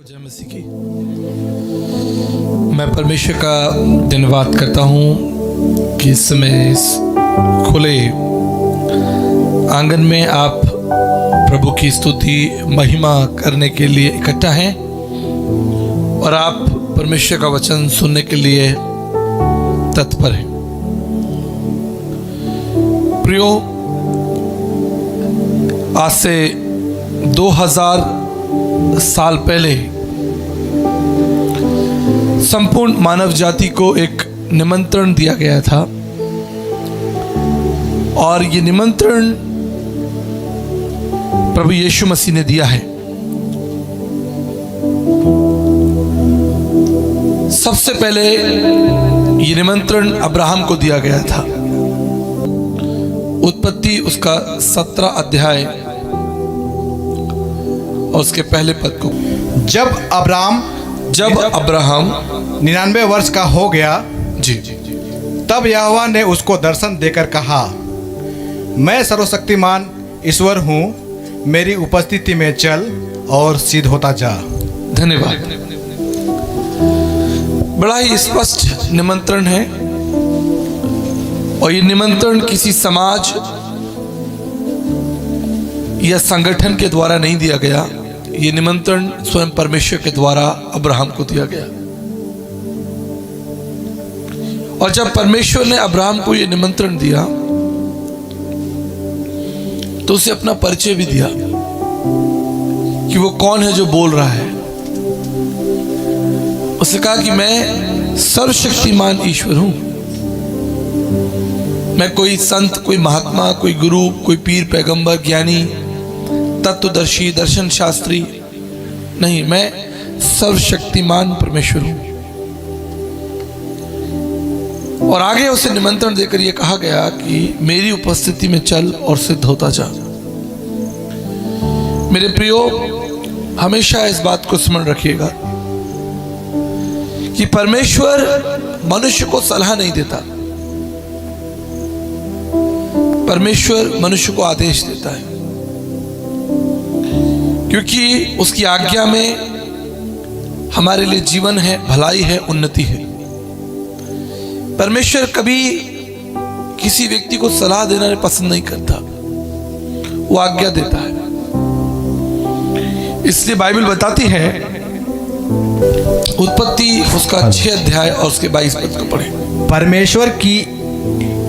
जय मसीह की। मैं परमेश्वर का धन्यवाद करता हूँ कि इस समय इस खुले आंगन में आप प्रभु की स्तुति महिमा करने के लिए इकट्ठा हैं और आप परमेश्वर का वचन सुनने के लिए तत्पर हैं। प्रियो, आज से 2000 साल पहले संपूर्ण मानव जाति को एक निमंत्रण दिया गया था और ये निमंत्रण प्रभु यीशु मसीह ने दिया है। सबसे पहले ये निमंत्रण अब्राहम को दिया गया था। उत्पत्ति उसका 17 अध्याय और उसके पहले पद को। जब अब्राहम 99 वर्ष का हो गया जी, तब यहोवा ने उसको दर्शन देकर कहा, मैं सर्वशक्तिमान ईश्वर हूँ, मेरी उपस्थिति में चल और सिद्ध होता जा। धन्यवाद। बड़ा ही स्पष्ट निमंत्रण है और ये निमंत्रण किसी समाज या संगठन के द्वारा नहीं दिया गया। ये निमंत्रण स्वयं परमेश्वर के द्वारा अब्राहम को दिया गया। और जब परमेश्वर ने अब्राहम को ये निमंत्रण दिया तो उसे अपना परिचय भी दिया कि वो कौन है जो बोल रहा है। उसने कहा कि मैं सर्वशक्तिमान ईश्वर हूं। मैं कोई संत, कोई महात्मा, कोई गुरु, कोई पीर, पैगंबर, ज्ञानी, तत्वदर्शी, दर्शन शास्त्री नहीं, मैं सर्वशक्तिमान परमेश्वर हूं। और आगे उसे निमंत्रण देकर यह कहा गया कि मेरी उपस्थिति में चल और सिद्ध होता जा। मेरे प्रियो, हमेशा इस बात को स्मरण रखिएगा कि परमेश्वर मनुष्य को सलाह नहीं देता, परमेश्वर मनुष्य को आदेश देता है, क्योंकि उसकी आज्ञा में हमारे लिए जीवन है, भलाई है, उन्नति है। परमेश्वर कभी किसी व्यक्ति को सलाह देना पसंद नहीं करता, वो आज्ञा देता है। इसलिए बाइबल बताती है, उत्पत्ति उसका 6 अध्याय और उसके 22 पद को पढ़ें। परमेश्वर की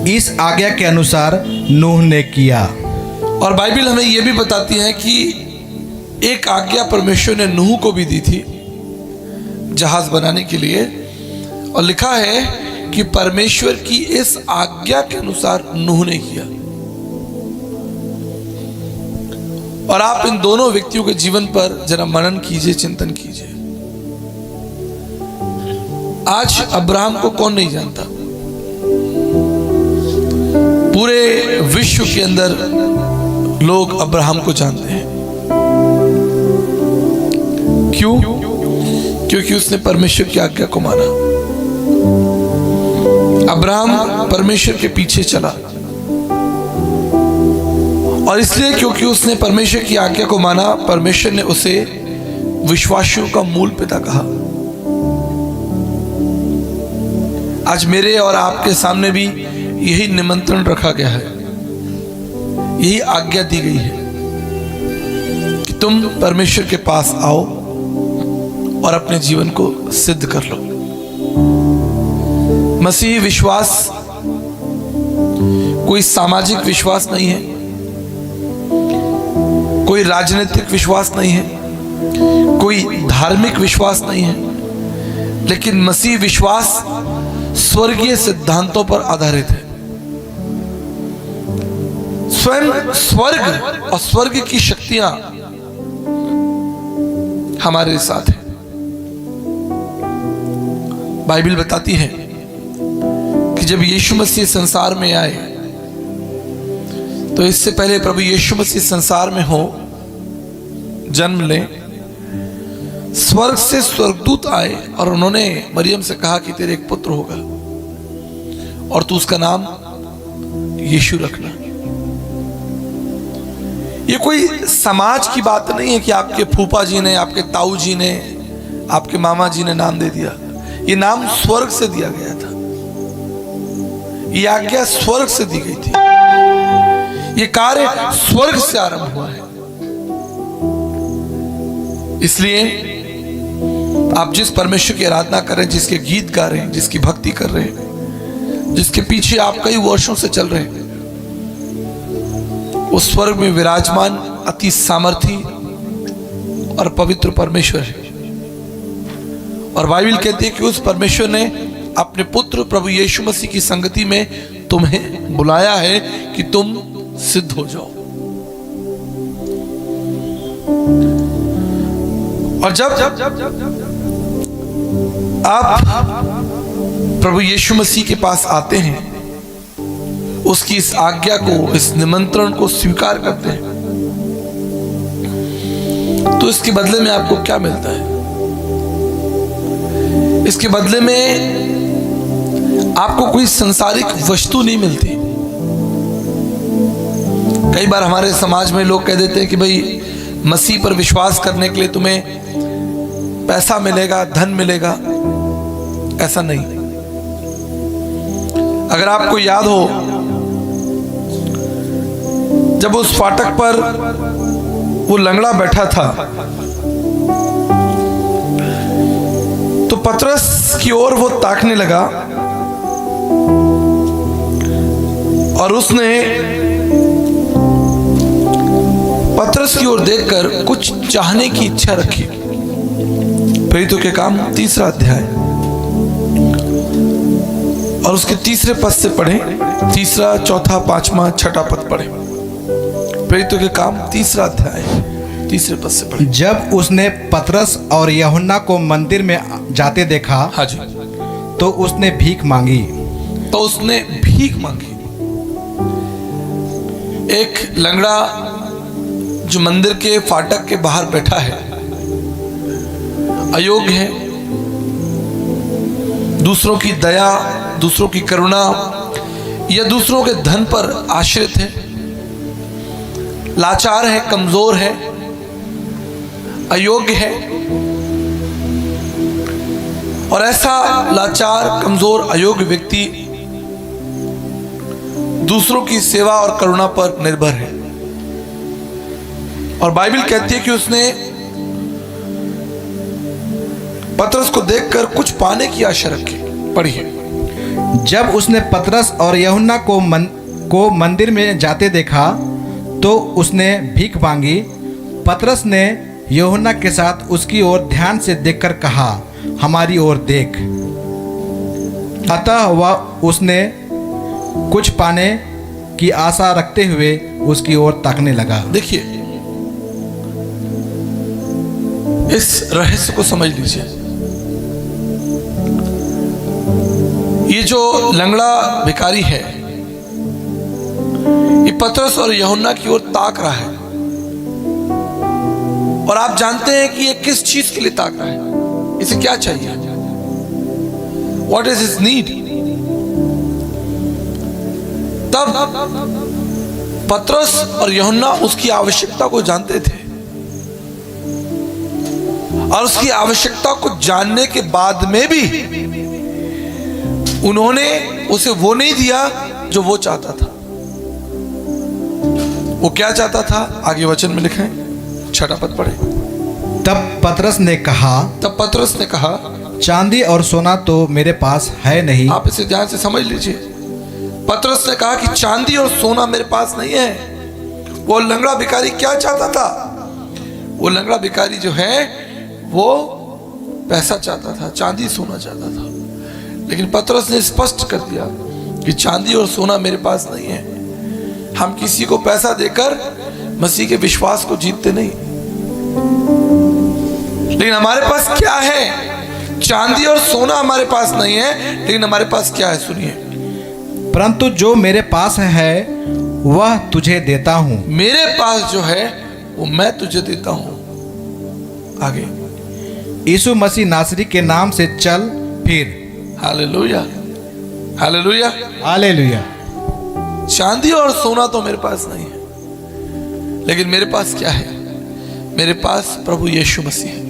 इस आज्ञा के अनुसार नूह ने किया। और बाइबल हमें यह भी बताती है कि एक आज्ञा परमेश्वर ने नूह को भी दी थी जहाज बनाने के लिए, और लिखा है कि परमेश्वर की इस आज्ञा के अनुसार नूह ने किया। और आप इन दोनों व्यक्तियों के जीवन पर जरा मनन कीजिए, चिंतन कीजिए। आज अब्राहम को कौन नहीं जानता? पूरे विश्व के अंदर लोग अब्राहम को जानते हैं। क्यों? क्योंकि उसने परमेश्वर की आज्ञा को माना। अब्राहम परमेश्वर के पीछे चला, और इसलिए क्योंकि उसने परमेश्वर की आज्ञा को माना, परमेश्वर ने उसे विश्वासियों का मूल पिता कहा। आज मेरे और आपके सामने भी यही निमंत्रण रखा गया है, यही आज्ञा दी गई है कि तुम परमेश्वर के पास आओ और अपने जीवन को सिद्ध कर लो। मसीही विश्वास कोई सामाजिक विश्वास नहीं है, कोई राजनीतिक विश्वास नहीं है, कोई धार्मिक विश्वास नहीं है, लेकिन मसीही विश्वास स्वर्गीय सिद्धांतों पर आधारित है। स्वयं स्वर्ग और स्वर्ग की शक्तियां हमारे साथ है। बाइबल बताती है कि जब यीशु मसीह संसार में आए, तो इससे पहले प्रभु यीशु मसीह संसार में हो, जन्म ले, स्वर्ग से स्वर्गदूत आए और उन्होंने मरियम से कहा कि तेरे एक पुत्र होगा और तू उसका नाम यीशु रखना। ये कोई समाज की बात नहीं है कि आपके फूफा जी ने, आपके ताऊ जी ने आपके मामा जी ने नाम दे दिया। ये नाम स्वर्ग से दिया गया था, ये आज्ञा स्वर्ग से दी गई थी, ये कार्य स्वर्ग से आरंभ हुआ है। इसलिए आप जिस परमेश्वर की आराधना कर रहे हैं, जिसके गीत गा रहे हैं, जिसकी भक्ति कर रहे हैं, जिसके पीछे आप कई वर्षों से चल रहे हैं, उस स्वर्ग में विराजमान अति सामर्थी और पवित्र परमेश्वर है। और बाइबल कहती है कि उस परमेश्वर ने अपने पुत्र प्रभु यीशु मसीह की संगति में तुम्हें बुलाया है कि तुम सिद्ध हो जाओ। और जब आप प्रभु यीशु मसीह के पास आते हैं, उसकी इस आज्ञा को, इस निमंत्रण को स्वीकार करते हैं, तो इसके बदले में आपको क्या मिलता है? इसके बदले में आपको कोई संसारिक वस्तु नहीं मिलती। कई बार हमारे समाज में लोग कह देते हैं कि भाई मसीह पर विश्वास करने के लिए तुम्हें पैसा मिलेगा, धन मिलेगा। ऐसा नहीं। अगर आपको याद हो, जब उस फाटक पर वो लंगड़ा बैठा था, तो पतरस की ओर वो ताकने लगा और उसने पतरस की ओर देखकर कुछ चाहने की इच्छा रखी। प्रेरितों के काम 3 अध्याय और उसके 3 पद से पढ़े, 3, 4, 5, 6 पद पढ़े। प्रेरितों के काम 3 अध्याय 3 पद से पढ़े। जब उसने पतरस और यूहन्ना को मंदिर में जाते देखा, हाँ जी, तो उसने भीख मांगी। एक लंगड़ा जो मंदिर के फाटक के बाहर बैठा है, अयोग्य है, दूसरों की दया, दूसरों की करुणा या दूसरों के धन पर आश्रित है, लाचार है, कमजोर है, अयोग्य है। और ऐसा लाचार, कमजोर, अयोग्य व्यक्ति दूसरों की सेवा और करुणा पर निर्भर है। और बाइबल कहती है कि उसने पतरस को देखकर कुछ पाने की आशा रखी। पढ़िए। जब उसने पतरस और यूहन्ना को मंदिर में जाते देखा, तो उसने भीख मांगी। पतरस ने यूहन्ना के साथ उसकी ओर ध्यान से देखकर कहा, हमारी ओर देख। अतः वह उसने कुछ पाने की आशा रखते हुए उसकी ओर ताकने लगा। देखिए, इस रहस्य को समझ लीजिए। ये जो लंगड़ा भिखारी है, ये पतरस और यूहन्ना की ओर ताक रहा है। और आप जानते हैं कि ये किस चीज के लिए ताक रहा है, इसे क्या चाहिए, व्हाट इज हिज नीड। तब पतरस और यूहन्ना उसकी आवश्यकता को जानते थे, और उसकी आवश्यकता को जानने के बाद में भी उन्होंने उसे वो नहीं दिया जो वो चाहता था। वो क्या चाहता था, आगे वचन में लिखा है, 6 पद पढ़े। तब पतरस ने कहा, चांदी और सोना तो मेरे पास है नहीं। आप इसे ध्यान से समझ लीजिए। पतरस ने कहा कि चांदी और सोना मेरे पास नहीं है। वो लंगड़ा भिखारी क्या चाहता था? वो लंगड़ा भिखारी जो है वो पैसा चाहता था, चांदी सोना चाहता था। लेकिन पतरस ने स्पष्ट कर दिया कि चांदी और सोना मेरे पास नहीं है। हम किसी को पैसा देकर मसीह के विश्वास को जीतते नहीं, लेकिन हमारे पास क्या है? चांदी और सोना हमारे पास नहीं है, लेकिन हमारे पास क्या है? सुनिए। परंतु जो मेरे पास है वह तुझे देता हूं। मेरे पास जो है वो मैं तुझे देता हूं। आगे, यीशु मसीह नासरी के नाम से चल फिर। Hallelujah, hallelujah, hallelujah. चांदी और सोना तो मेरे पास नहीं है, लेकिन मेरे पास क्या है? मेरे पास प्रभु यीशु मसीह है।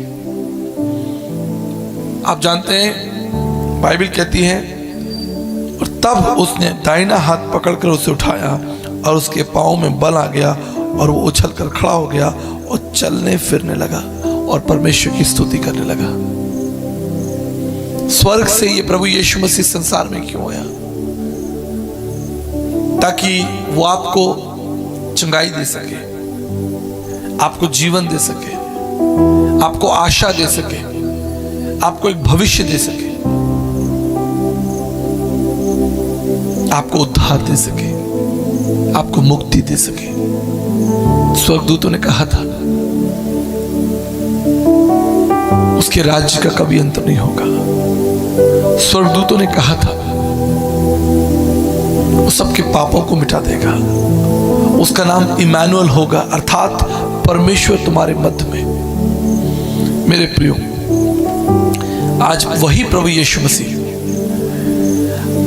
आप जानते हैं बाइबल कहती है, और तब उसने दाहिना हाथ पकड़कर उसे उठाया और उसके पाँव में बल आ गया और वो उछलकर खड़ा हो गया और चलने फिरने लगा और परमेश्वर की स्तुति करने लगा। स्वर्ग से ये प्रभु यीशु मसीह संसार में क्यों आया? ताकि वो आपको चंगाई दे सके, आपको जीवन दे सके, आपको आशा दे सके, आपको एक भविष्य दे सके, आपको उद्धार दे सके, आपको मुक्ति दे सके। स्वर्गदूतों ने कहा था उसके राज्य का कभी अंत नहीं होगा। स्वर्गदूतों ने कहा था वो सबके पापों को मिटा देगा। उसका नाम इमैनुअल होगा, अर्थात परमेश्वर तुम्हारे मध्य में। मेरे प्रियो, आज वही प्रभु यीशु मसीह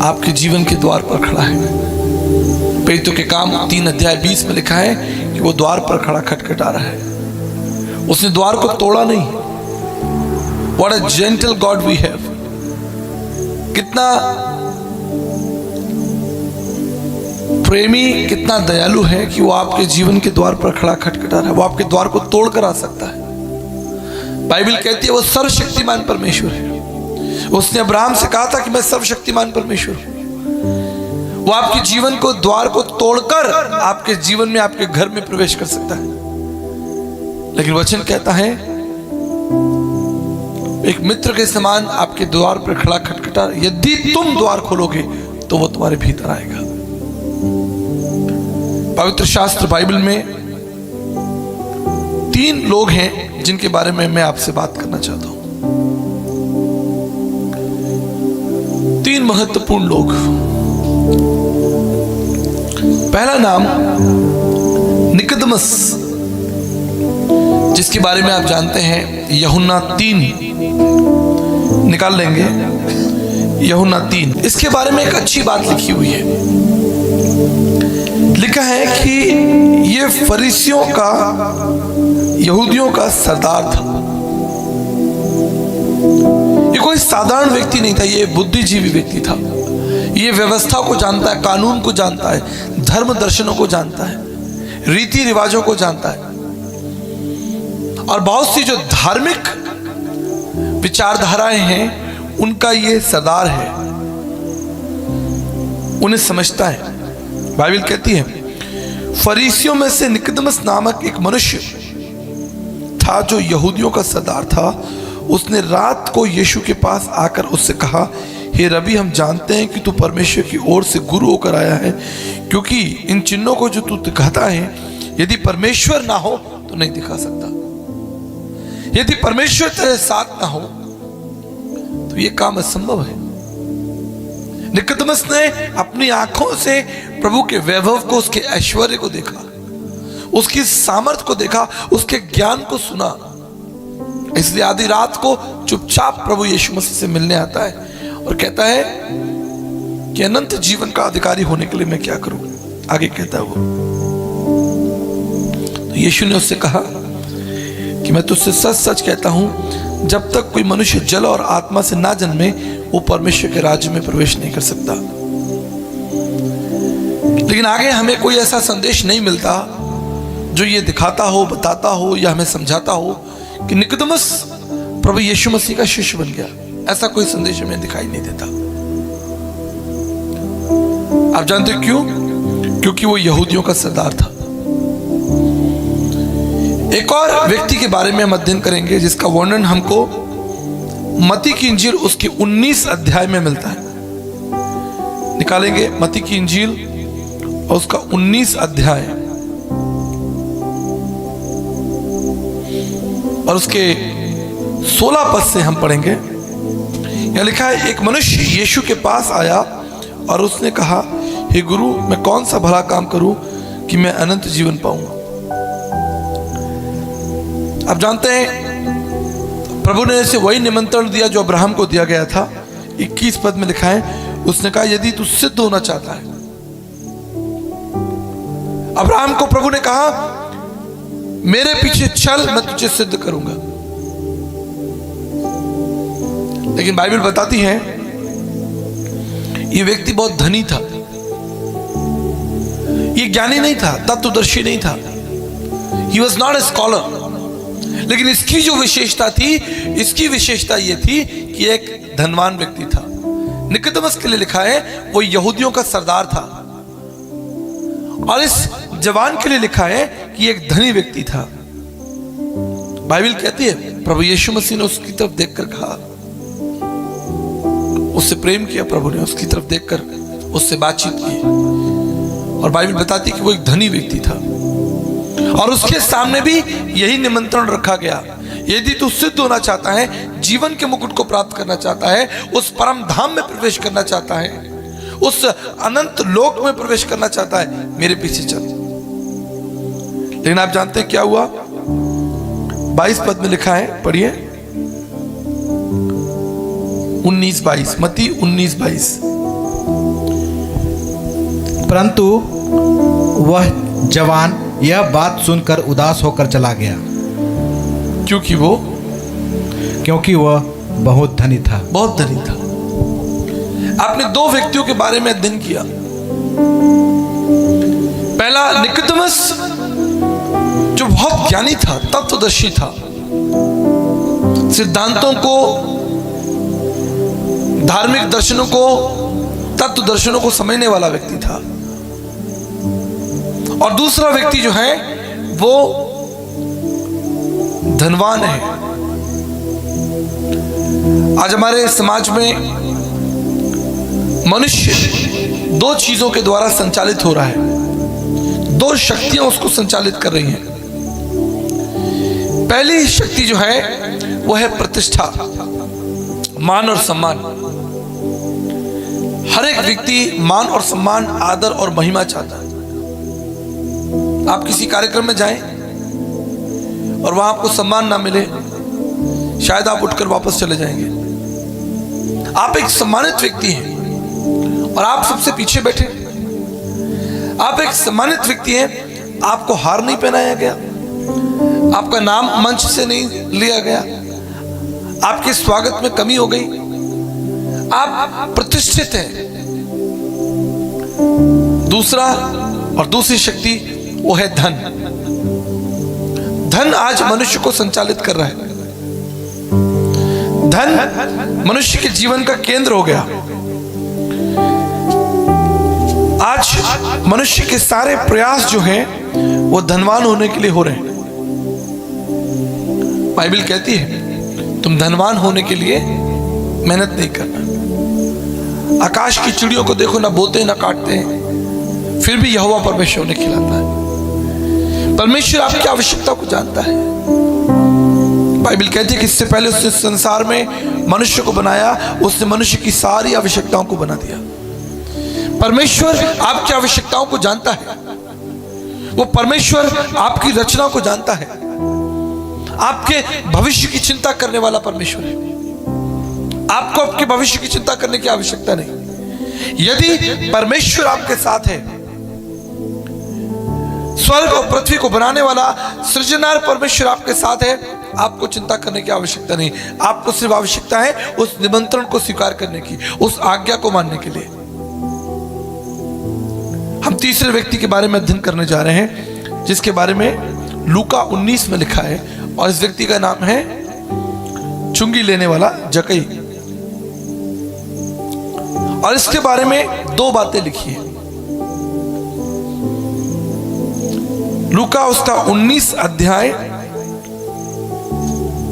आपके जीवन के द्वार पर खड़ा है। प्रेरितों के काम 3:20 में लिखा है कि वो द्वार पर खड़ा खटखटा रहा है। उसने द्वार को तोड़ा नहीं। What a gentle God we have। कितना प्रेमी, कितना दयालु है कि वो आपके जीवन के द्वार पर खड़ा खटखटा रहा है। वो आपके द्वार को तोड़ कर आ सकता है। बाइबल कहती है वो सर्वशक्तिमान परमेश्वर है। उसने अब्राहम से कहा था कि मैं सर्वशक्तिमान परमेश्वर हूं। वो आपके जीवन को, द्वार को तोड़कर आपके जीवन में, आपके घर में प्रवेश कर सकता है। लेकिन वचन कहता है एक मित्र के समान आपके द्वार पर खड़ा खटखटा, यदि तुम द्वार खोलोगे तो वो तुम्हारे भीतर आएगा। पवित्र शास्त्र बाइबल में 3 लोग हैं जिनके बारे में मैं आपसे बात करना चाहता हूं। 3 महत्वपूर्ण लोग। पहला नाम निकोदेमस, जिसके बारे में आप जानते हैं यूहन्ना 3 निकाल लेंगे। यूहन्ना 3, इसके बारे में एक अच्छी बात लिखी हुई है। लिखा है कि ये फरीसियों का, यहूदियों का सरदार था। ये कोई साधारण व्यक्ति नहीं था, ये बुद्धिजीवी व्यक्ति था। ये व्यवस्था को जानता है, कानून को जानता है, धर्म दर्शनों को जानता है, रीति रिवाजों को जानता है, और बहुत सी जो धार्मिक विचारधाराएं हैं उनका ये सरदार है। उन्हें समझता है। बाइबल कहती है फरीसियों में से निकोदेमस नामक एक मनुष्य था जो यहूदियों का सरदार था। उसने रात को यीशु के पास आकर उससे कहा, हे रबी, हम जानते हैं कि तू परमेश्वर की ओर से गुरु होकर आया है, क्योंकि इन चिन्हों को जो तू दिखाता है यदि परमेश्वर ना हो तो नहीं दिखा सकता। यदि परमेश्वर तेरे साथ ना हो तो ये काम असंभव है। निकोदेमस ने अपनी आंखों से प्रभु के वैभव को, उसके ऐश्वर्य को देखा, उसकी सामर्थ को देखा, उसके ज्ञान को सुना। इसलिए आधी रात को चुपचाप प्रभु यीशु मसीह से मिलने आता है और कहता है कि अनंत जीवन का अधिकारी होने के लिए मैं क्या करूं। आगे कहता है वो, तो यीशु ने उससे कहा कि मैं तुझसे सच सच कहता हूं, जब तक कोई मनुष्य जल और आत्मा से ना जन्मे वो परमेश्वर के राज्य में प्रवेश नहीं कर सकता। लेकिन आगे हमें कोई ऐसा संदेश नहीं मिलता जो ये दिखाता हो, बताता हो या हमें समझाता हो कि निकोदेमस प्रभु यीशु मसीह का शिष्य बन गया। ऐसा कोई संदेश हमें दिखाई नहीं देता। आप जानते हो क्यों? क्योंकि वो यहूदियों का सरदार था। एक और व्यक्ति के बारे में हम अध्ययन करेंगे जिसका वर्णन हमको मत्ती की इंजील उसके 19 अध्याय में मिलता है। निकालेंगे मत्ती की इंजील और उसका 19 अध्याय और उसके 16 पद से हम पढ़ेंगे। यह लिखा है, एक मनुष्य यीशु के पास आया और उसने कहा, हे गुरु, मैं कौन सा भला काम करूं कि मैं अनंत जीवन पाऊंगा। आप जानते हैं प्रभु ने ऐसे वही निमंत्रण दिया जो अब्राहम को दिया गया था। 21 पद में लिखा है, उसने कहा, यदि तू सिद्ध होना चाहता है। अब्राहम को प्रभु ने कहा, मेरे पीछे चल, मैं तुझे सिद्ध करूंगा। लेकिन बाइबल बताती है ये व्यक्ति बहुत धनी था, ये ज्ञानी नहीं था, तत्वदर्शी नहीं था, he was not a scholar. लेकिन इसकी जो विशेषता थी, इसकी विशेषता ये थी कि एक धनवान व्यक्ति था। निकोदेमस के लिए लिखा है वो यहूदियों का सरदार था, और इस जवान के लिए लिखा है कि एक धनी व्यक्ति था। बाइबल कहती है प्रभु यीशु मसीह ने उसकी तरफ देखकर कहा, उससे प्रेम किया प्रभु ने, उसकी तरफ देखकर उससे बातचीत की, और बाइबल बताती है कि वो एक धनी व्यक्ति था, और उसके सामने भी यही निमंत्रण रखा गया, यदि तू सिद्ध होना चाहता है, जीवन के मुकुट को प्राप्त करना चाहता है, उस परम धाम में प्रवेश करना चाहता है, उस अनंत लोक में प्रवेश करना चाहता है, मेरे पीछे चल। लेकिन आप जानते हैं क्या हुआ? 22 पद में लिखा है, पढ़िए 19-22, मत्ती 19-22। परंतु वह जवान यह बात सुनकर उदास होकर चला गया, क्योंकि वह बहुत धनी था। बहुत धनी था। आपने दो व्यक्तियों के बारे में अध्ययन किया। पहला निकोदेमस जो बहुत ज्ञानी था, तत्वदर्शी था, सिद्धांतों को, धार्मिक दर्शनों को, तत्व दर्शनों को समझने वाला व्यक्ति था। और दूसरा व्यक्ति जो है वो धनवान है। आज हमारे समाज में मनुष्य दो चीजों के द्वारा संचालित हो रहा है, दो शक्तियां उसको संचालित कर रही हैं। पहली शक्ति जो है वो है प्रतिष्ठा, मान और सम्मान। हर एक व्यक्ति मान और सम्मान, आदर और महिमा चाहता है। आप किसी कार्यक्रम में जाएं और वहां आपको सम्मान ना मिले, शायद आप उठकर वापस चले जाएंगे। आप एक सम्मानित व्यक्ति हैं और आप सबसे पीछे बैठे। आप एक सम्मानित व्यक्ति हैं, आपको हार नहीं पहनाया गया, आपका नाम मंच से नहीं लिया गया, आपके स्वागत में कमी हो गई, आप प्रतिष्ठित हैं। दूसरा और दूसरी शक्ति वो है धन। धन आज मनुष्य को संचालित कर रहा है। धन मनुष्य के जीवन का केंद्र हो गया। आज मनुष्य के सारे प्रयास जो हैं वो धनवान होने के लिए हो रहे हैं। बाइबल कहती है तुम धनवान होने के लिए मेहनत नहीं करना। आकाश की चिड़ियों को देखो, ना बोते ना काटते हैं, फिर भी यहोवा परमेश्वर उन्हें खिलाता है। परमेश्वर आपकी आवश्यकता को जानता है। बाइबल कहती है कि इससे पहले उसने संसार में मनुष्य को बनाया, उसने मनुष्य की सारी आवश्यकताओं को बना दिया। परमेश्वर आपकी आवश्यकताओं को जानता है। वो परमेश्वर आपकी रचना को जानता है। आपके भविष्य की चिंता करने वाला परमेश्वर है। आपको आपके भविष्य की चिंता करने की आवश्यकता नहीं। यदि परमेश्वर आपके साथ है, स्वर्ग और पृथ्वी को बनाने वाला सृजनहार परमेश्वर आपके साथ है, आपको चिंता करने की आवश्यकता नहीं। आपको सिर्फ आवश्यकता है उस निमंत्रण को स्वीकार करने की, उस आज्ञा को मानने के लिए। हम तीसरे व्यक्ति के बारे में अध्ययन करने जा रहे हैं, जिसके बारे में लूका 19 में लिखा है, और इस व्यक्ति का नाम है चुंगी लेने वाला जक्कई। और इसके बारे में दो बातें लिखी हैं। लूका उसका 19 अध्याय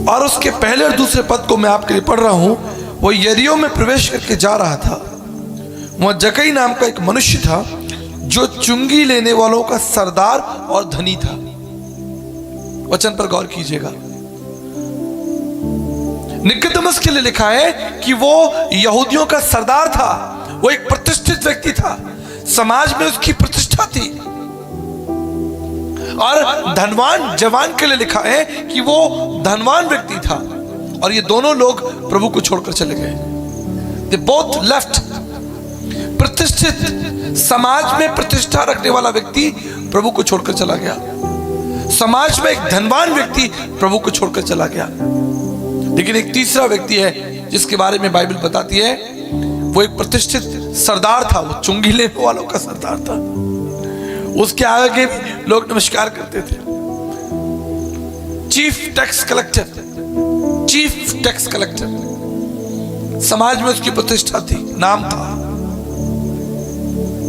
और उसके पहले और दूसरे पद को मैं आपके लिए पढ़ रहा हूं। वो यरीहो में प्रवेश करके जा रहा था। वह जक्कई नाम का एक मनुष्य था जो चुंगी लेने वालों का सरदार और धनी था। वचन पर गौर कीजिएगा। निकोदेमस के लिए लिखा है कि वो यहूदियों का सरदार था, वो एक प्रतिष्ठित व्यक्ति था, समाज में उसकी प्रतिष्ठा थी। और धनवान जवान के लिए लिखा है कि वो धनवान व्यक्ति था, और ये दोनों लोग प्रभु को छोड़कर चले गए। They both left। प्रतिष्ठित समाज में प्रतिष्ठा रखने वाला व्यक्ति प्रभु को छोड़कर चला गया। समाज में एक धनवान व्यक्ति प्रभु को छोड़कर चला गया। लेकिन एक तीसरा व्यक्ति है जिसके बारे में बाइबल बताती है, वो एक प्रतिष्ठित सरदार था, वो चुंगी लेने वालों का सरदार था। उसके आगे लोग नमस्कार करते थे। चीफ टैक्स कलेक्टर, समाज में उसकी प्रतिष्ठा थी, नाम था।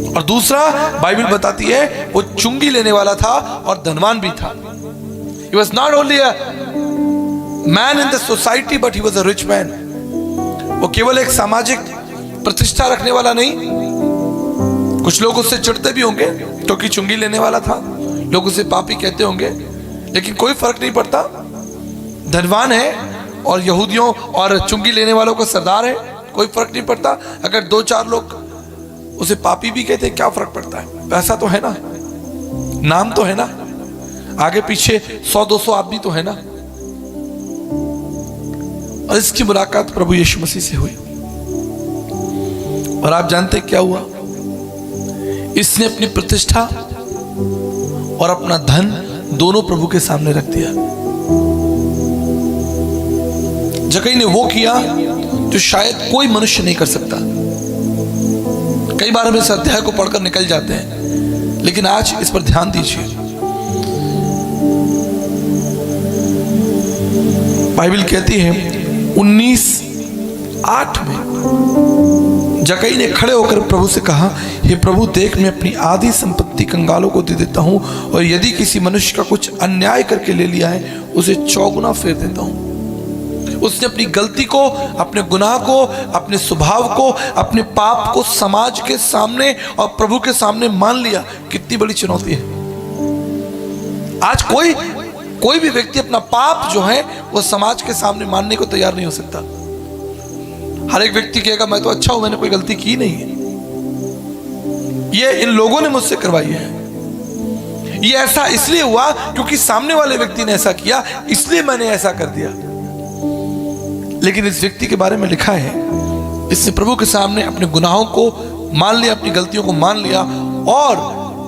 और दूसरा बाइबल बताती है वो चुंगी लेने वाला था और धनवान भी था। He was not only a man in the society, but he was a rich man. वो केवल एक सामाजिक प्रतिष्ठा रखने वाला नहीं, कुछ लोग उससे चिढ़ते भी होंगे क्योंकि चुंगी लेने वाला था, लोग उसे पापी कहते होंगे, लेकिन कोई फर्क नहीं पड़ता। धनवान है और यहूदियों और चुंगी लेने वालों का सरदार है, कोई फर्क नहीं पड़ता। अगर 2-4 लोग उसे पापी भी कहते, क्या फर्क पड़ता है? पैसा तो है ना, नाम तो है ना, आगे पीछे 100-200 आदमी तो है ना। और इसकी मुलाकात प्रभु यीशु मसीह से हुई और आप जानते क्या हुआ? इसने अपनी प्रतिष्ठा और अपना धन दोनों प्रभु के सामने रख दिया। जक्कई ने वो किया जो शायद कोई मनुष्य नहीं कर सकता। कई बार हम इस अध्याय को पढ़कर निकल जाते हैं, लेकिन आज इस पर ध्यान दीजिए। बाइबल कहती है 19:8 में जक्कई ने खड़े होकर प्रभु से कहा, हे प्रभु, देख मैं अपनी आधी संपत्ति कंगालों को दे देता हूं, और यदि किसी मनुष्य का कुछ अन्याय करके ले लिया है उसे 4 गुना फेर देता हूं। उसने अपनी गलती को, अपने गुनाह को, अपने स्वभाव को, अपने पाप को समाज के सामने और प्रभु के सामने मान लिया। कितनी बड़ी चुनौती है। आज कोई भी व्यक्ति अपना पाप जो है वो समाज के सामने मानने को तैयार नहीं हो सकता। हर एक व्यक्ति कहेगा मैं तो अच्छा हूं, मैंने कोई गलती की नहीं है, ये इन लोगों ने मुझसे करवाई है, ये ऐसा इसलिए हुआ क्योंकि सामने वाले व्यक्ति ने ऐसा किया, इसलिए मैंने ऐसा कर दिया। लेकिन इस व्यक्ति के बारे में लिखा है, इसने प्रभु के सामने अपने गुनाहों को मान लिया, अपनी गलतियों को मान लिया, और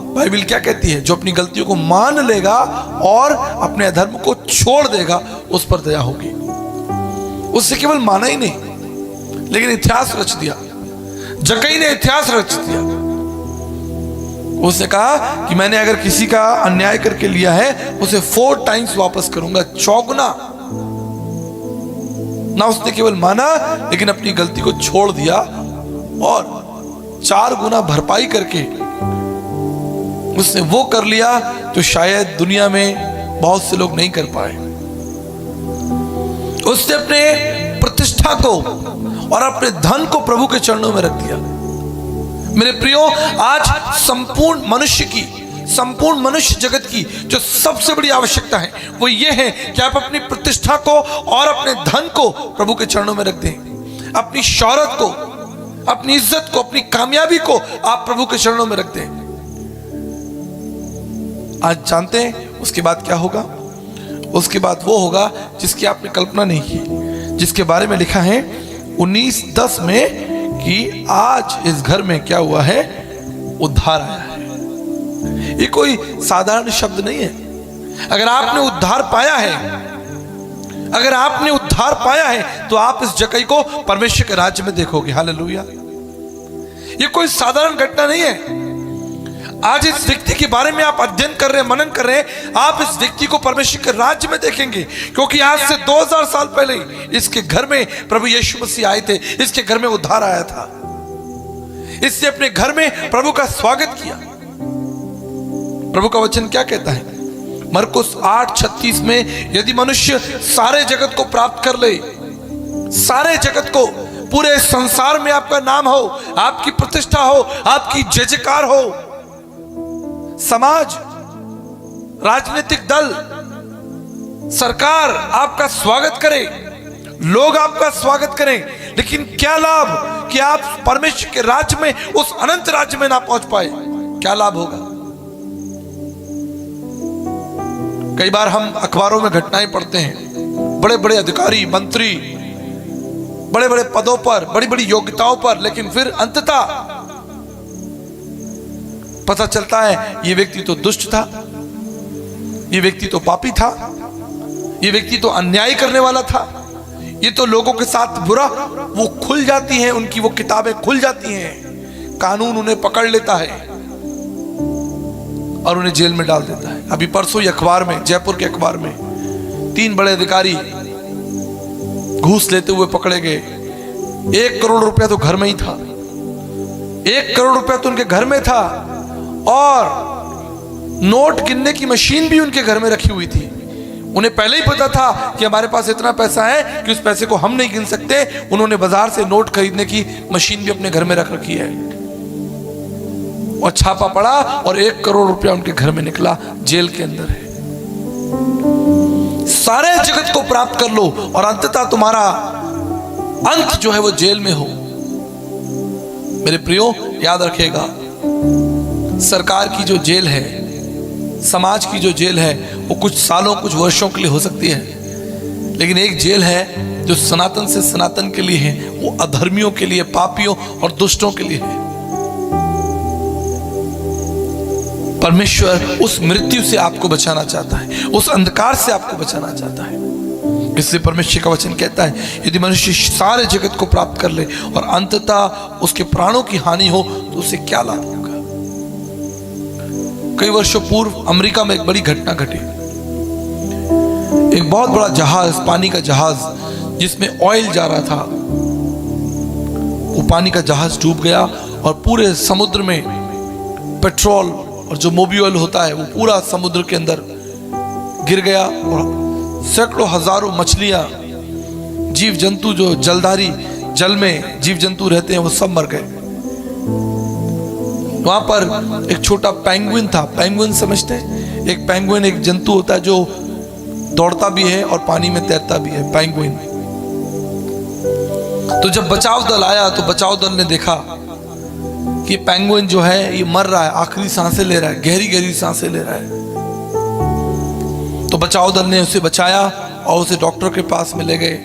बाइबल क्या कहती है? जो अपनी गलतियों को मान लेगा और अपने अधर्म को छोड़ देगा, उस पर दया होगी। उससे केवल माना ही नहीं, लेकिन इतिहास रच दिया। जक्कई ने इतिहास रच दिया। उसने कहा कि मैंने अगर किसी का अन्याय करके लिया है उसे 4 टाइम्स वापस करूंगा, 4 गुना। ना उसने केवल माना, लेकिन अपनी गलती को छोड़ दिया और 4 गुना भरपाई करके उसने वो कर लिया जो शायद दुनिया में बहुत से लोग नहीं कर पाए। उसने अपने प्रतिष्ठा को और अपने धन को प्रभु के चरणों में रख दिया। मेरे प्रियो, आज संपूर्ण मनुष्य जगत की जो सबसे बड़ी आवश्यकता है वो ये है कि आप अपनी प्रतिष्ठा को और अपने धन को प्रभु के चरणों में रख दें। अपनी शौहरत को, अपनी इज्जत को, अपनी कामयाबी को आप प्रभु के चरणों में रख दें। आज जानते हैं उसके बाद क्या होगा? उसके बाद वो होगा जिसकी आपने कल्पना नहीं की, जिसके बारे में लिखा है 19:10 में कि आज इस घर में क्या हुआ है? उद्धार आया है। ये कोई साधारण शब्द नहीं है। अगर आपने उद्धार पाया है तो आप इस जक्कई को परमेश्वर के राज्य में देखोगे। हालेलुया। ये कोई साधारण घटना नहीं है। आज इस व्यक्ति के बारे में आप अध्ययन कर रहे हैं, मनन कर रहे हैं, आप इस व्यक्ति को परमेश्वर के राज्य में देखेंगे, क्योंकि आज से 2000 साल पहले इसके घर में प्रभु यीशु मसीह आए थे। इसके घर में उद्धार आया था। इसने अपने घर में प्रभु का स्वागत किया। प्रभु का वचन क्या कहता है? मरकुस 8:36 में, यदि मनुष्य सारे जगत को प्राप्त कर ले, सारे जगत को, पूरे संसार में आपका नाम हो, आपकी प्रतिष्ठा हो, आपकी जय जयकार हो, समाज, राजनीतिक दल, सरकार आपका स्वागत करे, लोग आपका स्वागत करें, लेकिन क्या लाभ कि आप परमेश्वर के राज्य में, उस अनंत राज्य में ना पहुंच पाए? क्या लाभ होगा? कई बार हम अखबारों में घटनाएं पढ़ते हैं, बड़े बड़े अधिकारी, मंत्री, बड़े बड़े पदों पर, बड़ी बड़ी योग्यताओं पर, लेकिन फिर अंततः पता चलता है ये व्यक्ति तो दुष्ट था, ये व्यक्ति तो पापी था, ये व्यक्ति तो अन्याय करने वाला था, ये तो लोगों के साथ बुरा, वो खुल जाती हैं, उनकी वो किताबें खुल जाती हैं, कानून उन्हें पकड़ लेता है और उन्हें जेल में डाल देता है। अभी परसों ही अखबार में, जयपुर के अखबार में 3 बड़े अधिकारी घूस लेते हुए पकड़े गए। 1 करोड़ रुपया तो घर में ही था, 1 करोड़ रुपया तो उनके घर में था, और नोट गिनने की मशीन भी उनके घर में रखी हुई थी। उन्हें पहले ही पता था कि हमारे पास इतना पैसा है कि उस पैसे को हम नहीं गिन सकते। उन्होंने बाजार से नोट खरीदने की मशीन भी अपने घर में रख रखी है, और छापा पड़ा और 1 करोड़ रुपया उनके घर में निकला, जेल के अंदर है। सारे जगत को प्राप्त कर लो और अंततः तुम्हारा अंत जो है वो जेल में हो। मेरे प्रियो, याद रखिएगा, सरकार की जो जेल है, समाज की जो जेल है, वो कुछ सालों, कुछ वर्षों के लिए हो सकती है, लेकिन एक जेल है जो सनातन से सनातन के लिए है, वो अधर्मियों के लिए, पापियों और दुष्टों के लिए है। परमेश्वर उस मृत्यु से आपको बचाना चाहता है, उस अंधकार से आपको बचाना चाहता है। इसलिए परमेश्वर का वचन कहता है, यदि मनुष्य सारे जगत को प्राप्त कर ले और अंततः उसके प्राणों की हानि हो तो उसे क्या लाभ होगा। कई वर्षों पूर्व अमेरिका में एक बड़ी घटना घटी। एक बहुत बड़ा जहाज, पानी का जहाज जिसमें ऑयल जा रहा था, वो पानी का जहाज डूब गया और पूरे समुद्र में पेट्रोल और जो मोबिल होता है वो पूरा समुद्र के अंदर गिर गया, और सैकड़ों हजारों मछलियां, जीव जंतु, जो जलधारी जल में जीव जंतु रहते हैं, वो सब मर गए। वहां पर एक छोटा पेंगुइन था। पेंगुइन समझते हैं? एक पेंगुइन एक जंतु होता है जो दौड़ता भी है और पानी में तैरता भी है, पेंगुइन। तो जब बचाव दल आया तो बचाव दल ने देखा कि पेंगुइन जो है ये मर रहा है, आखिरी सांसें ले रहा है, गहरी गहरी सांसें ले रहा है। तो बचाव दल ने उसे बचाया और उसे डॉक्टर के पास में ले गए।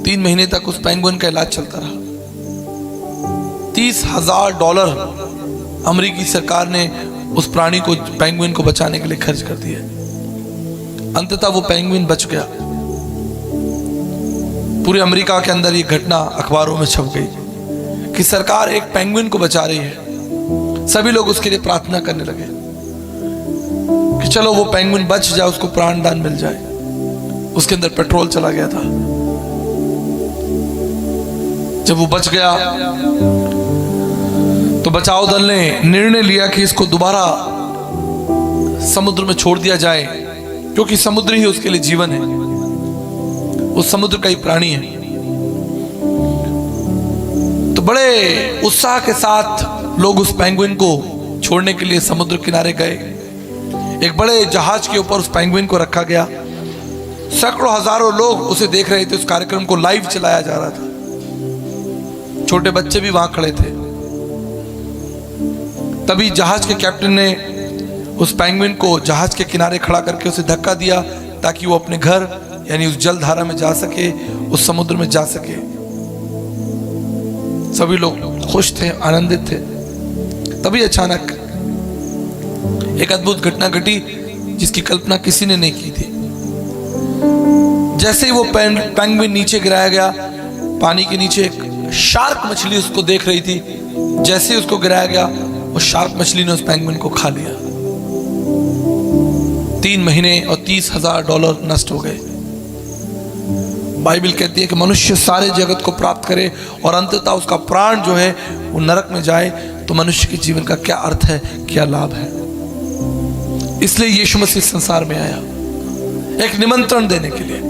3 महीने तक उस पेंगुइन का इलाज चलता रहा। $30,000 अमेरिकी सरकार ने उस प्राणी को, पेंगुइन को बचाने के लिए खर्च कर दिया। अंततः वो पेंगुइन बच गया। पूरे अमेरिका के अंदर ये घटना अखबारों में छप गई कि सरकार एक पेंगुइन को बचा रही है। सभी लोग उसके लिए प्रार्थना करने लगे कि चलो वो पेंगुइन बच जाए, उसको प्राणदान मिल जाए। उसके अंदर पेट्रोल चला गया था। जब वो बच गया तो बचाव दल ने निर्णय लिया कि इसको दोबारा समुद्र में छोड़ दिया जाए, क्योंकि समुद्र ही उसके लिए जीवन है, उस समुद्र का ही प्राणी है। तो बड़े उत्साह के साथ लोग उस पेंगुइन को छोड़ने के लिए समुद्र किनारे गए। एक बड़े जहाज के ऊपर उस पेंगुइन को रखा गया। सैकड़ों हजारों लोग उसे देख रहे थे। उस कार्यक्रम को लाइव चलाया जा रहा था। छोटे बच्चे भी वहां खड़े थे। तभी जहाज के कैप्टन ने उस पेंगुइन को जहाज के किनारे खड़ा करके उसे धक्का दिया ताकि वो अपने घर, यानी उस जलधारा में जा सके, उस समुद्र में जा सके। सभी लोग खुश थे, आनंदित थे। तभी अचानक एक अद्भुत घटना घटी जिसकी कल्पना किसी ने नहीं की थी। जैसे ही वो पेंगुइन नीचे गिराया गया, पानी के नीचे एक शार्क मछली उसको देख रही थी। जैसे ही उसको गिराया गया, वो शार्क मछली ने उस पेंगुइन को खा लिया। 3 महीने और $30,000 नष्ट हो गए। बाइबल कहती है कि मनुष्य सारे जगत को प्राप्त करे और अंततः उसका प्राण जो है वो नरक में जाए, तो मनुष्य के जीवन का क्या अर्थ है, क्या लाभ है। इसलिए यीशु मसीह संसार में आया, एक निमंत्रण देने के लिए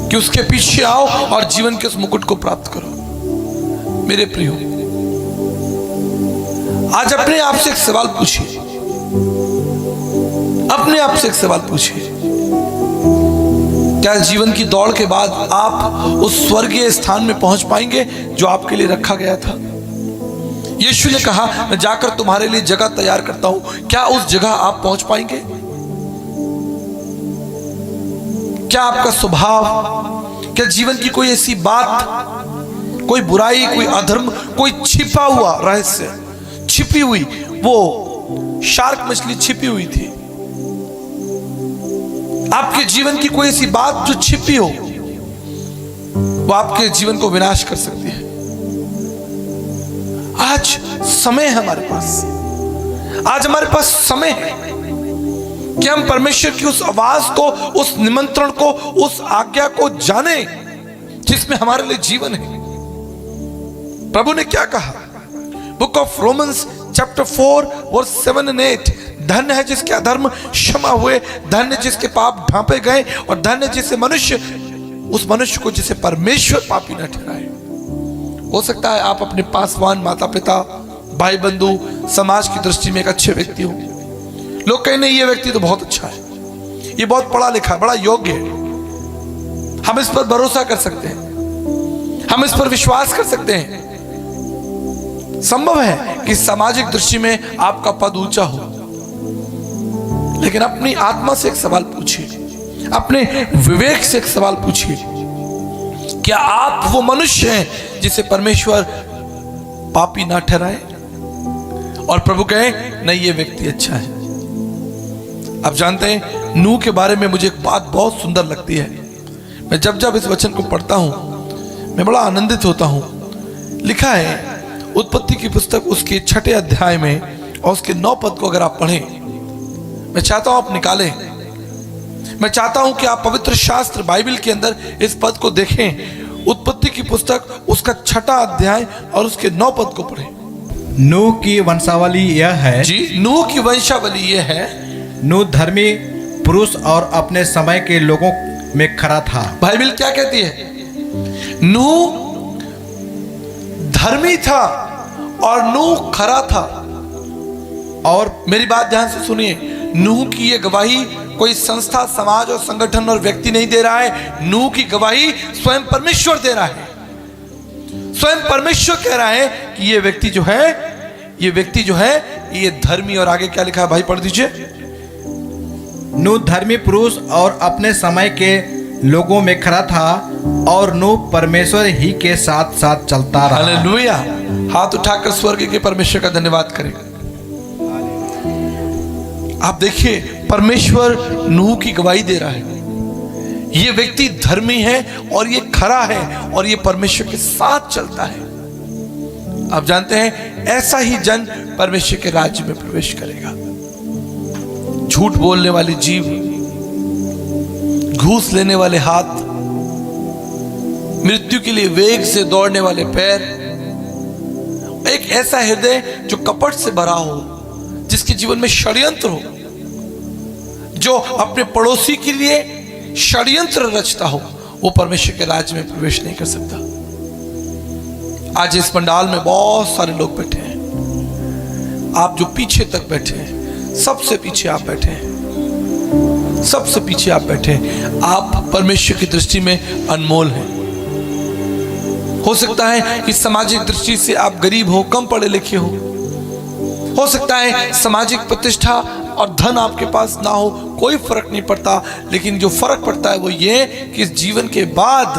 कि उसके पीछे आओ और जीवन के उस मुकुट को प्राप्त करो। मेरे प्रियो, आज अपने आप से एक सवाल पूछिए, अपने आप से एक सवाल पूछिए, क्या जीवन की दौड़ के बाद आप उस स्वर्गीय स्थान में पहुंच पाएंगे जो आपके लिए रखा गया था? यीशु ने कहा, मैं जाकर तुम्हारे लिए जगह तैयार करता हूं। क्या उस जगह आप पहुंच पाएंगे? क्या आपका स्वभाव, क्या जीवन की कोई ऐसी बात, कोई बुराई, कोई अधर्म, कोई छिपा हुआ रहस्य, छिपी हुई वो शार्क मछली छिपी हुई थी? आपके जीवन की कोई ऐसी बात जो छिपी हो, वो आपके जीवन को विनाश कर सकती है। आज समय है हमारे पास, आज हमारे पास समय है कि हम परमेश्वर की उस आवाज को, उस निमंत्रण को, उस आज्ञा को जाने जिसमें हमारे लिए जीवन है। प्रभु ने क्या कहा? Book of Romans chapter 4 verse 7 and 8, धन्य है जिसके अधर्म क्षमा हुए, धन्य जिसके पाप ढांपे गए, और धन्य जिसे मनुष्य, उस मनुष्य को जिसे परमेश्वर पापी न ठहराए। हो सकता है आप अपने पासवान माता पिता, भाई बंधु, समाज की दृष्टि में एक अच्छे व्यक्ति हो। लोग कहें नहीं, ये व्यक्ति तो बहुत अच्छा है, ये बहुत पढ़ा लिखा है, बड़ा योग्य है, हम इस पर भरोसा कर सकते हैं, हम इस पर विश्वास कर सकते हैं। संभव है कि सामाजिक दृष्टि में आपका पद ऊंचा हो, लेकिन अपनी आत्मा से एक सवाल पूछिए, अपने विवेक से एक सवाल पूछिए, क्या आप वो मनुष्य हैं जिसे परमेश्वर पापी ना ठहराए? और प्रभु कहे नहीं, ये व्यक्ति अच्छा है। आप जानते हैं, नूह के बारे में मुझे एक बात बहुत सुंदर लगती है। मैं जब जब इस वचन को पढ़ता हूं मैं बड़ा आनंदित होता हूं। लिखा है उत्पत्ति की पुस्तक उसके 6 अध्याय में और उसके 9 पद को अगर आप पढ़ें, मैं चाहता हूं आप निकालें, मैं चाहता हूं कि आप पवित्र शास्त्र बाइबल के अंदर इस पद को देखें। उत्पत्ति की पुस्तक उसका 6 अध्याय और उसके 9 पद को पढ़ें। नूह की वंशावली यह है, जी, नूह की वंशावली यह है, नूह धर्मी पुरुष और अपने समय के लोगों में खरा था। बाइबल क्या कहती है? नूह धर्मी था और नूह खरा था। और मेरी बात ध्यान से सुनिए, नूह की यह गवाही कोई संस्था, समाज और संगठन और व्यक्ति नहीं दे रहा है। नूह की गवाही स्वयं परमेश्वर दे रहा है। स्वयं परमेश्वर कह रहा है कि ये व्यक्ति जो है ये धर्मी, और आगे क्या लिखा है भाई, पढ़ दीजिए। नूह धर्मी पुरुष और अपने समय के लोगों में खरा था, और नूह परमेश्वर ही के साथ साथ चलता रहा। हालेलुया! हाथ उठाकर स्वर्ग के परमेश्वर का धन्यवाद करें। आप देखिए, परमेश्वर नूह की गवाही दे रहा है, ये व्यक्ति धर्मी है और ये खरा है और ये परमेश्वर के साथ चलता है। आप जानते हैं, ऐसा ही जन परमेश्वर के राज्य में प्रवेश करेगा। झूठ बोलने वाले जीव, घूस लेने वाले हाथ, मृत्यु के लिए वेग से दौड़ने वाले पैर, एक ऐसा हृदय जो कपट से भरा हो, जिसके जीवन में षड्यंत्र हो, जो अपने पड़ोसी के लिए षड्यंत्र रचता हो, वो परमेश्वर के राज्य में प्रवेश नहीं कर सकता। आज इस पंडाल में बहुत सारे लोग बैठे हैं, आप जो पीछे तक बैठे हैं, सबसे पीछे आप बैठे हैं, सबसे पीछे आप बैठे हैं, आप परमेश्वर की दृष्टि में अनमोल हैं। हो सकता है कि सामाजिक दृष्टि से आप गरीब हो, कम पढ़े लिखे हो सकता है सामाजिक प्रतिष्ठा और धन आपके पास ना हो, कोई फर्क नहीं पड़ता, लेकिन जो फर्क पड़ता है वो ये कि इस जीवन के बाद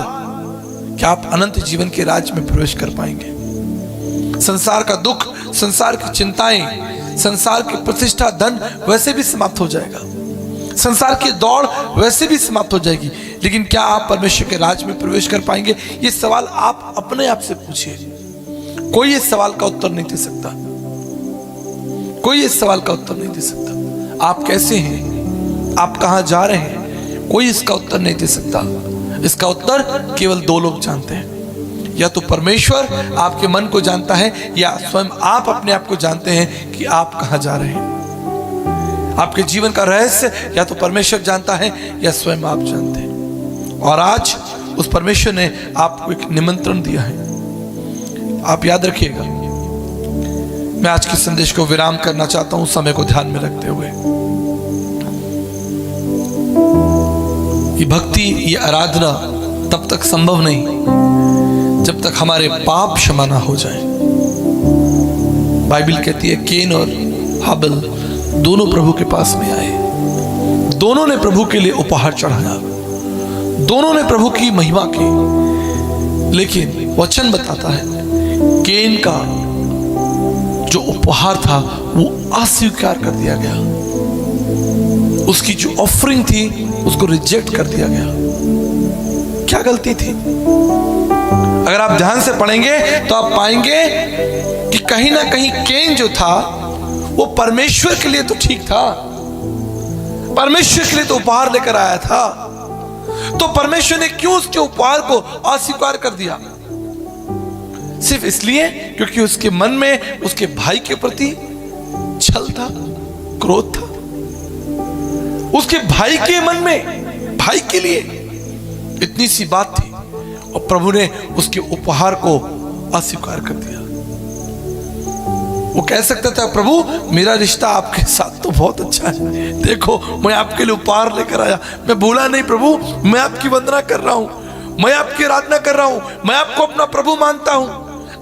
क्या आप अनंत जीवन के राज्य में प्रवेश कर पाएंगे। संसार का दुख, संसार की चिंताएं, संसार की प्रतिष्ठा, धन वैसे भी समाप्त हो जाएगा, संसार की दौड़ वैसे भी समाप्त हो जाएगी, लेकिन क्या आप परमेश्वर के राज्य में प्रवेश कर पाएंगे? ये सवाल आप अपने आप से पूछिए। कोई इस सवाल का उत्तर नहीं दे सकता, कोई इस सवाल का उत्तर नहीं दे सकता। आप कैसे हैं, आप कहां जा रहे हैं, कोई इसका उत्तर नहीं दे सकता। इसका उत्तर केवल 2 लोग जानते हैं, या तो परमेश्वर आपके मन को जानता है, या स्वयं आप अपने आप को जानते हैं कि आप कहां जा रहे हैं। आपके जीवन का रहस्य या तो परमेश्वर जानता है या स्वयं आप जानते हैं। और आज उस परमेश्वर ने आपको एक निमंत्रण दिया है। आप याद रखिएगा, मैं आज के संदेश को विराम करना चाहता हूं समय को ध्यान में रखते हुए। ये भक्ति, ये आराधना तब तक संभव नहीं जब तक हमारे पाप क्षमा ना हो जाए। बाइबल कहती है केन और हाबिल दोनों प्रभु के पास में आए, दोनों ने प्रभु के लिए उपहार चढ़ाया, दोनों ने प्रभु की महिमा की, लेकिन वचन बताता है केन का जो उपहार था वो अस्वीकार कर दिया गया, उसकी जो ऑफरिंग थी उसको रिजेक्ट कर दिया गया। क्या गलती थी? अगर आप ध्यान से पढ़ेंगे तो आप पाएंगे कि कहीं ना कहीं कैन जो था वो परमेश्वर के लिए तो ठीक था, परमेश्वर के लिए तो उपहार लेकर आया था, तो परमेश्वर ने क्यों उसके उपहार को अस्वीकार कर दिया? सिर्फ इसलिए क्योंकि उसके मन में उसके भाई के प्रति छल था, क्रोध था। उसके भाई के मन में भाई के लिए इतनी सी बात थी और प्रभु ने उसके उपहार को अस्वीकार कर दिया। वो कह सकता था, प्रभु मेरा रिश्ता आपके साथ तो बहुत अच्छा है, देखो मैं आपके लिए उपहार लेकर आया, मैं भूला नहीं प्रभु, मैं आपकी वंदना कर रहा हूं, मैं आपकी आराधना कर रहा हूं, मैं आपको अपना प्रभु मानता हूं,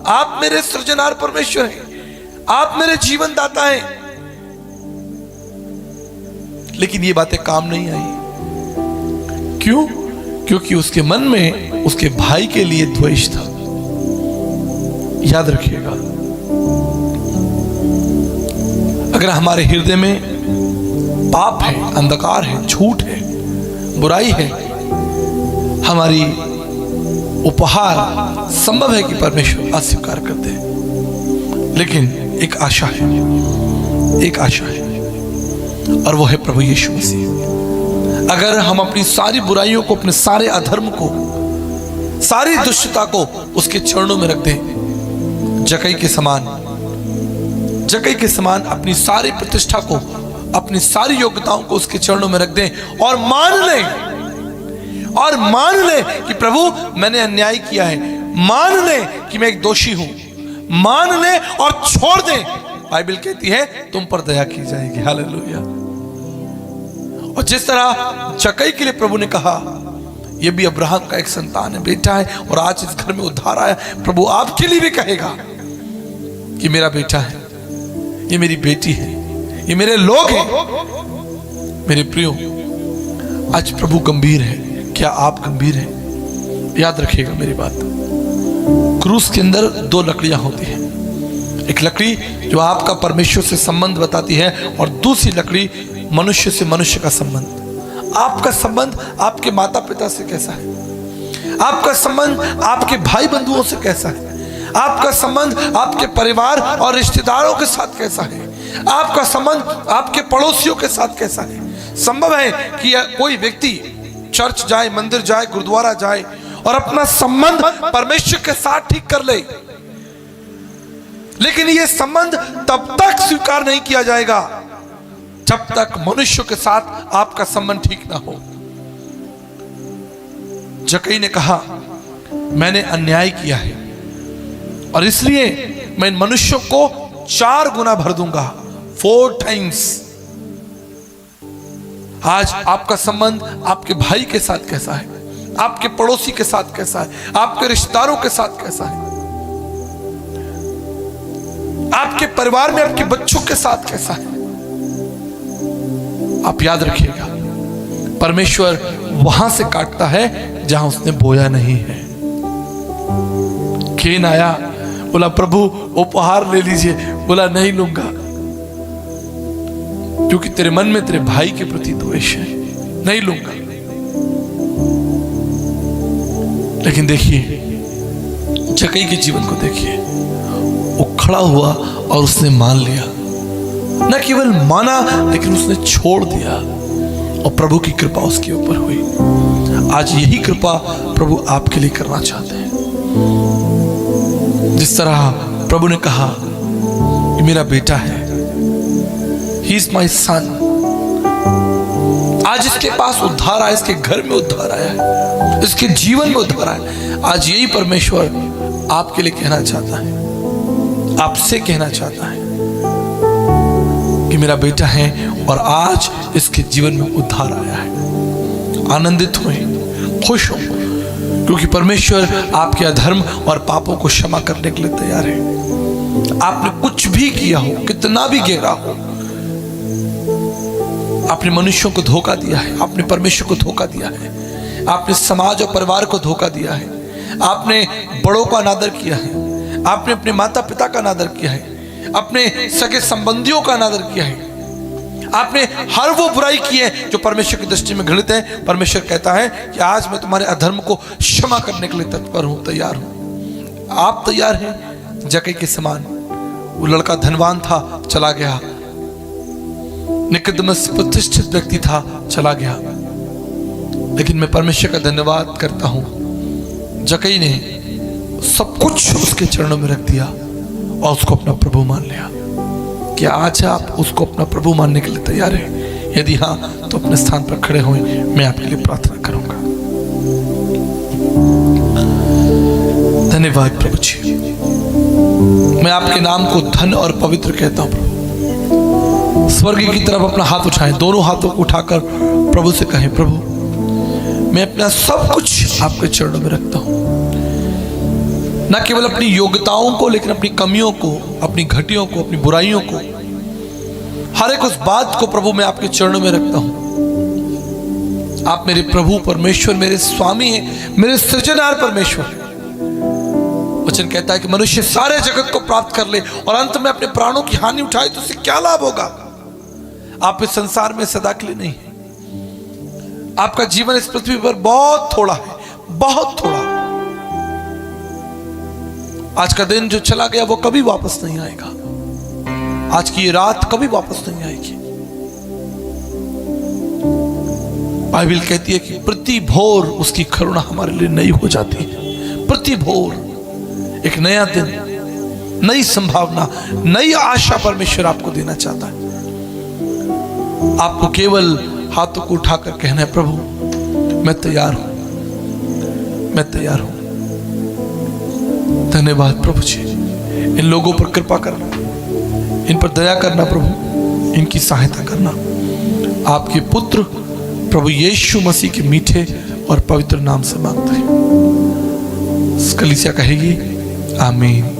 आप मेरे सृजनहार परमेश्वर हैं, आप मेरे जीवन दाता हैं। लेकिन ये बातें काम नहीं आई। क्यों? क्योंकि उसके मन में उसके भाई के लिए द्वेष था। याद रखिएगा, अगर हमारे हृदय में पाप है, अंधकार है, झूठ है, बुराई है, हमारी उपहार संभव है कि परमेश्वर अस्वीकार कर दे। लेकिन एक आशा है, एक आशा है, और वो है प्रभु यीशु मसीह। अगर हम अपनी सारी बुराइयों को, अपने सारे अधर्म को, सारी दुष्टता को उसके चरणों में रख दें, जकई के समान अपनी सारी प्रतिष्ठा को, अपनी सारी योग्यताओं को उसके चरणों में रख दें और मान लें कि प्रभु मैंने अन्याय किया है, मान लें कि मैं एक दोषी हूं, मान लें और छोड़ दें। बाइबल कहती है तुम पर दया की जाएगी। हालेलुया। और जिस तरह जकई के लिए प्रभु ने कहा, यह भी अब्राहम का एक संतान है, बेटा है, और आज इस घर में उद्धार आया, प्रभु आपके लिए भी कहेगा कि मेरा बेटा है, ये मेरी बेटी है, ये मेरे लोग हैं। मेरे प्रियो, आज प्रभु गंभीर है, क्या आप गंभीर हैं? याद रखिएगा मेरी बात। क्रूस के अंदर दो लकड़ियां होती हैं, एक लकड़ी जो आपका परमेश्वर से संबंध बताती है, और दूसरी लकड़ी मनुष्य से मनुष्य का संबंध। आपका संबंध आपके माता पिता से कैसा है? आपका संबंध आपके भाई बंधुओं से कैसा है? आपका संबंध आपके परिवार और रिश्तेदारों के साथ कैसा है? आपका संबंध आपके पड़ोसियों के साथ कैसा है? संभव है कि कोई व्यक्ति चर्च जाए, मंदिर जाए, गुरुद्वारा जाए और अपना संबंध परमेश्वर के साथ ठीक कर ले, लेकिन यह संबंध तब तक स्वीकार नहीं किया जाएगा जब तक मनुष्य के साथ आपका संबंध ठीक ना हो। जकई ने कहा, मैंने अन्याय किया है और इसलिए मैं इन मनुष्यों को 4 गुना भर दूंगा, 4 टाइम्स। आज आपका संबंध आपके भाई के साथ कैसा है? आपके पड़ोसी के साथ कैसा है? आपके रिश्तेदारों के साथ कैसा है? आपके परिवार में आपके बच्चों के साथ कैसा है? आप याद रखिएगा, परमेश्वर वहां से काटता है जहां उसने बोया नहीं है। कैन आया, बोला प्रभु उपहार ले लीजिए, बोला नहीं लूंगा, क्योंकि तेरे मन में तेरे भाई के प्रति द्वेष है, नहीं लूंगा। लेकिन देखिए जकई के जीवन को देखिए, वो खड़ा हुआ और उसने मान लिया, न केवल माना लेकिन उसने छोड़ दिया, और प्रभु की कृपा उसके ऊपर हुई। आज यही कृपा प्रभु आपके लिए करना चाहते हैं। जिस तरह प्रभु ने कहा कि मेरा बेटा है, ही इज माई सन, आज इसके पास उद्धार आया, इसके घर में उद्धार आया है, इसके जीवन में उद्धार आया है। आज यही परमेश्वर आपके लिए कहना चाहता है, आपसे कहना चाहता है कि मेरा बेटा है और आज इसके जीवन में उद्धार आया है। आनंदित हों, खुश हों, क्योंकि परमेश्वर आपके अधर्म और पापों को क्षमा करने के लिए तैयार है। आपने कुछ भी किया हो, कितना भी गहरा हो, आपने मनुष्यों को धोखा दिया है, आपने परमेश्वर को धोखा दिया है, आपने समाज और परिवार को धोखा दिया है, आपने बड़ों का अनादर किया है, आपने अपने माता पिता का अनादर किया है, अपने सगे संबंधियों का अनादर किया है, आपने हर वो बुराई की है जो परमेश्वर की दृष्टि में घृणित है। परमेश्वर कहता है कि आज मैं तुम्हारे अधर्म को क्षमा करने के लिए तत्पर हूं, तैयार हूं। आप तैयार हैं? जक्कई के समान वो लड़का धनवान था, चला गया। निकोदेमस प्रतिष्ठित व्यक्ति था, चला गया। लेकिन मैं परमेश्वर का धन्यवाद करता हूं, जक्कई ने सब कुछ उसके चरणों में रख दिया और उसको अपना प्रभु मान लिया। क्या आज आप उसको अपना प्रभु मानने के लिए तैयार हैं? यदि हाँ, तो अपने स्थान पर खड़े हुए मैं आपके लिए प्रार्थना करूंगा। धन्यवाद प्रभु जी, मैं आपके नाम को धन और पवित्र कहता हूं प्रभु। स्वर्ग की तरफ अपना हाथ उठाएं, दोनों हाथों को उठाकर प्रभु से कहें, प्रभु मैं अपना सब कुछ आपके चरणों में रखता हूं। न केवल अपनी योग्यताओं को, लेकिन अपनी कमियों को, अपनी घटियों को, अपनी बुराइयों को, हर एक उस बात को प्रभु मैं आपके चरणों में रखता हूं। आप मेरे प्रभु परमेश्वर, मेरे स्वामी हैं, मेरे सृजनहार परमेश्वर हैं। वचन कहता है कि मनुष्य सारे जगत को प्राप्त कर ले और अंत में अपने प्राणों की हानि उठाए तो उसे क्या लाभ होगा? आप इस संसार में सदा के लिए नहीं है। आपका जीवन इस पृथ्वी पर बहुत थोड़ा है, बहुत थोड़ा। आज का दिन जो चला गया वो कभी वापस नहीं आएगा। आज की ये रात कभी वापस नहीं आएगी। बाइबल कहती है कि प्रति भोर उसकी करुणा हमारे लिए नई हो जाती है। प्रति भोर एक नया दिन, नई संभावना, नई आशा परमेश्वर आपको देना चाहता है। आपको केवल हाथों को उठाकर कहना है, प्रभु मैं तैयार हूं, मैं तैयार हूं। धन्यवाद प्रभु जी, इन लोगों पर कृपा करना, इन पर दया करना प्रभु, इनकी सहायता करना। आपके पुत्र प्रभु यीशु मसीह के मीठे और पवित्र नाम से मांगते हैं। कलीसिया कहेगी आमीन।